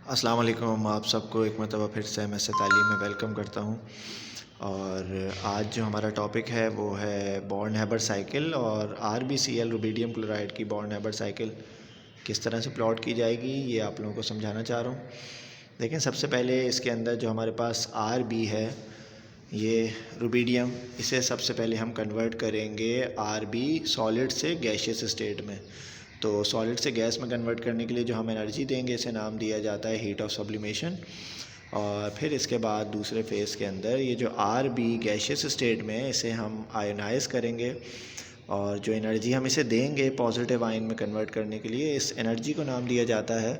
अस्सलाम वालेकुम। आप सबको एक मरतबा फिर से एम एस तालीम में वेलकम करता हूँ। और आज जो हमारा टॉपिक है वो है बॉर्न-हैबर साइकिल और RbCl रुबीडियम क्लोराइड की बॉर्न-हैबर साइकिल किस तरह से प्लॉट की जाएगी, ये आप लोगों को समझाना चाह रहा हूँ। देखें, सबसे पहले इसके अंदर जो हमारे पास Rb है, ये रुबीडियम, इसे सबसे पहले हम कन्वर्ट करेंगे Rb सॉलिड से गैशियस स्टेट में। तो सॉलिड से गैस में कन्वर्ट करने के लिए जो हम एनर्जी देंगे, इसे नाम दिया जाता है हीट ऑफ सब्लिमेशन। और फिर इसके बाद दूसरे फेज़ के अंदर ये जो Rb गैशियस स्टेट में है, इसे हम आयोनाइज़ करेंगे और जो एनर्जी हम इसे देंगे पॉजिटिव आयन में कन्वर्ट करने के लिए, इस एनर्जी को नाम दिया जाता है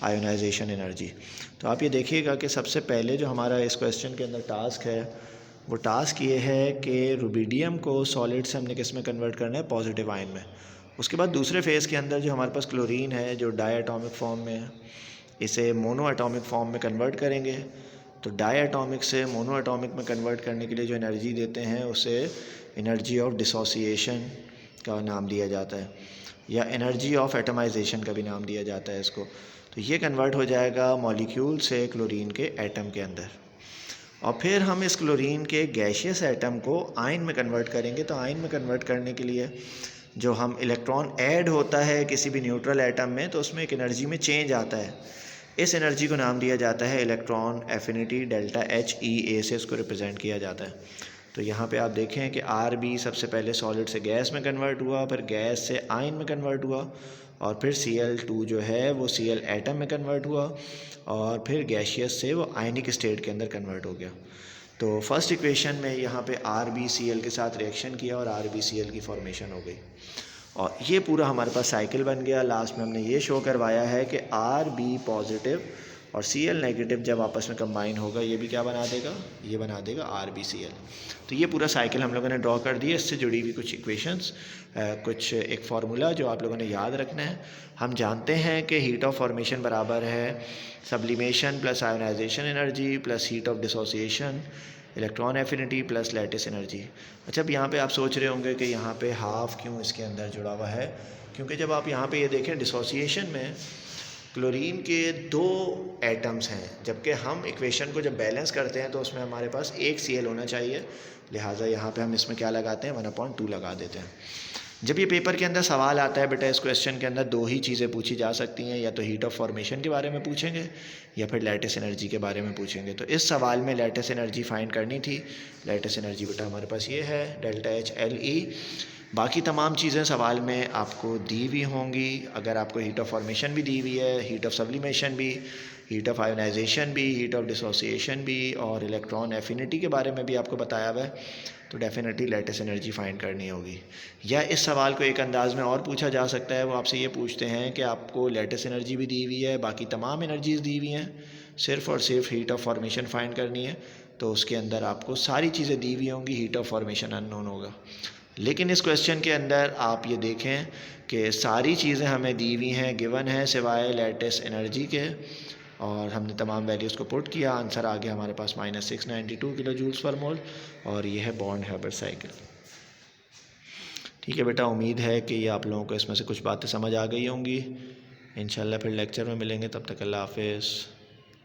आयोनाइजेशन एनर्जी। तो आप ये देखिएगा कि सबसे पहले जो हमारा इस क्वेश्चन के अंदर टास्क है, वो टास्क ये है कि रुबीडियम को सॉलिड से हमने किस में कन्वर्ट करना है, पॉजिटिव आयन में। उसके बाद दूसरे फेज़ के अंदर जो हमारे पास क्लोरीन है, जो डाई एटॉमिक फॉर्म में है, इसे मोनो एटॉमिक फॉर्म में कन्वर्ट करेंगे। तो डाई एटॉमिक से मोनो एटॉमिक में कन्वर्ट करने के लिए जो एनर्जी देते हैं, उसे एनर्जी ऑफ डिसोसिएशन का नाम दिया जाता है, या एनर्जी ऑफ एटमाइजेशन का भी नाम दिया जाता है इसको। तो ये कन्वर्ट हो जाएगा मॉलिक्यूल से क्लोरीन के एटम के अंदर, और फिर हम इस क्लोरीन के गैशियस एटम को आयन में कन्वर्ट करेंगे। तो आयन में कन्वर्ट करने के लिए जो हम इलेक्ट्रॉन ऐड होता है किसी भी न्यूट्रल एटम में, तो उसमें एक एनर्जी में चेंज आता है। इस एनर्जी को नाम दिया जाता है इलेक्ट्रॉन एफिनिटी, डेल्टा HeA से इसको रिप्रेजेंट किया जाता है। तो यहाँ पे आप देखें कि Rb सबसे पहले सॉलिड से गैस में कन्वर्ट हुआ, फिर गैस से आयन में कन्वर्ट हुआ, और फिर Cl2 जो है वो Cl एटम में कन्वर्ट हुआ, और फिर गैशियस से वो आयनिक स्टेट के अंदर कन्वर्ट हो गया। तो फर्स्ट इक्वेशन में यहाँ पे RbCl के साथ रिएक्शन किया और RbCl की फॉर्मेशन हो गई, और ये पूरा हमारे पास साइकिल बन गया। लास्ट में हमने ये शो करवाया है कि Rb पॉजिटिव और Cl नेगेटिव जब आपस में कंबाइन होगा, ये भी क्या बना देगा, ये बना देगा RbCl। तो ये पूरा साइकिल हम लोगों ने ड्रॉ कर दिया। इससे जुड़ी हुई कुछ इक्वेशंस, कुछ एक फार्मूला जो आप लोगों ने याद रखना है। हम जानते हैं कि हीट ऑफ फॉर्मेशन बराबर है sublimation plus ionisation energy plus heat of dissociation, electron affinity plus lattice energy. अच्छा, अब यहाँ पे आप सोच रहे होंगे कि यहाँ पे हाफ क्यों इसके अंदर जुड़ा हुआ है, क्योंकि जब आप यहाँ पे ये देखें, डिसोसिएशन में क्लोरीन के 2 एटम्स हैं, जबकि हम इक्वेशन को जब बैलेंस करते हैं तो उसमें हमारे पास एक Cl होना चाहिए। लिहाजा यहाँ पे हम इसमें क्या लगाते हैं, 1/2 लगा देते हैं। जब ये पेपर के अंदर सवाल आता है बेटा, इस क्वेश्चन के अंदर 2 ही चीज़ें पूछी जा सकती हैं, या तो हीट ऑफ फॉर्मेशन के बारे में पूछेंगे या फिर लैटिस एनर्जी के बारे में पूछेंगे। तो इस सवाल में लैटिस एनर्जी फाइंड करनी थी। लैटिस एनर्जी बेटा हमारे पास ये है, डेल्टा HLE। बाकी तमाम चीज़ें सवाल में आपको दी हुई होंगी। अगर आपको हीट ऑफ फॉर्मेशन भी दी हुई है, हीट ऑफ सब्लिमेशन भी, हीट ऑफ आयोनाइजेशन भी, हीट ऑफ डिसोसिएशन भी, और इलेक्ट्रॉन एफिनिटी के बारे में भी आपको बताया हुआ है, तो डेफिनेटली लैटिस एनर्जी फाइंड करनी होगी। या इस सवाल को एक अंदाज में और पूछा जा सकता है, वो आपसे ये पूछते हैं कि आपको लैटिस एनर्जी भी दी हुई है, बाकी तमाम एनर्जीज़ दी हुई हैं, सिर्फ़ और सिर्फ हीट ऑफ फॉर्मेशन फाइंड करनी है। तो उसके अंदर आपको सारी चीज़ें दी हुई होंगी, हीट ऑफ फॉर्मेशन अननोन होगा। लेकिन इस क्वेश्चन के अंदर आप ये देखें कि सारी चीज़ें हमें दी हुई हैं, गिवन है, सिवाय लैटिस एनर्जी के, और हमने तमाम वैल्यूज़ को पुट किया। आंसर आ गया हमारे पास -692 किलो जूल्स पर मोल, और ये है बॉर्न-हैबर साइकिल। ठीक है बेटा, उम्मीद है कि ये आप लोगों को इसमें से कुछ बातें समझ आ गई होंगी। इंशाल्लाह फिर लेक्चर में मिलेंगे, तब तक अल्लाह हाफ़िज़।